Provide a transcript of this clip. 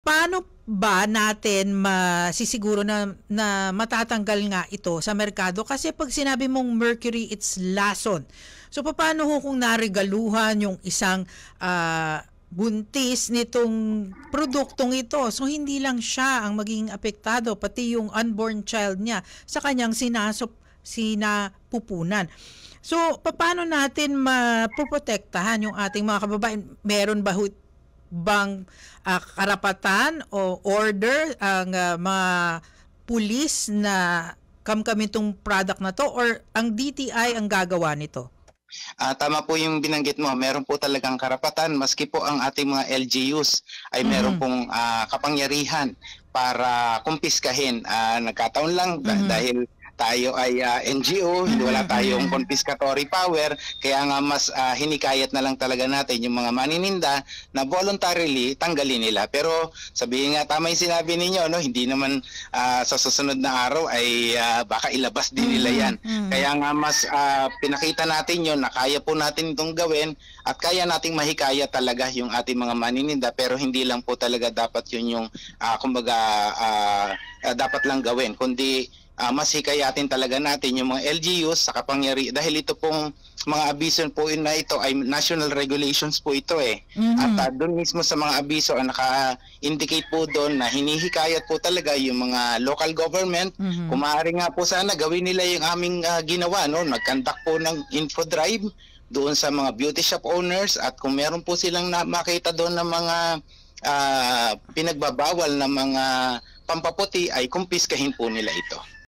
paano ba natin masisiguro na matatanggal nga ito sa merkado? Kasi pag sinabi mong mercury, it's lason. So paano ho kung narigaluhan yung isang buntis nitong produktong ito? So hindi lang siya ang magiging apektado, pati yung unborn child niya sa kanyang sinapupunan. So paano natin mapoprotektahan yung ating mga kababayan? Meron ba bang karapatan o order ang mga pulis na kamkamin itong product na to, or ang DTI ang gagawa nito? Tama po yung binanggit mo. Meron po talagang karapatan, maski po ang ating mga LGUs ay meron pong kapangyarihan para kumpiskahin. Nagkataon lang dahil tayo ay NGO, wala tayong confiscatory power, kaya nga mas hinikayat na lang talaga natin yung mga manininda na voluntarily tanggalin nila. Pero sabihin nga, tama yung sinabi ninyo, no? Hindi naman sa susunod na araw ay baka ilabas din nila yan. Kaya nga mas pinakita natin yun na kaya po natin itong gawin at kaya nating mahikaya talaga yung ating mga manininda, pero hindi lang po talaga dapat yun yung kumbaga dapat lang gawin, kundi mas hikayatin talaga natin yung mga LGUs sa kapangyarihan, dahil ito pong mga abiso po na ito ay national regulations po ito eh. At doon mismo sa mga abiso naka-indicate po doon na hinihikayat po talaga yung mga local government. Kung maaari nga po sana gawin nila yung aming ginawa, no? Nag-conduct po ng info drive doon sa mga beauty shop owners, at kung meron po silang makita doon ng mga pinagbabawal na mga pampaputi ay kumpiskahin po nila ito.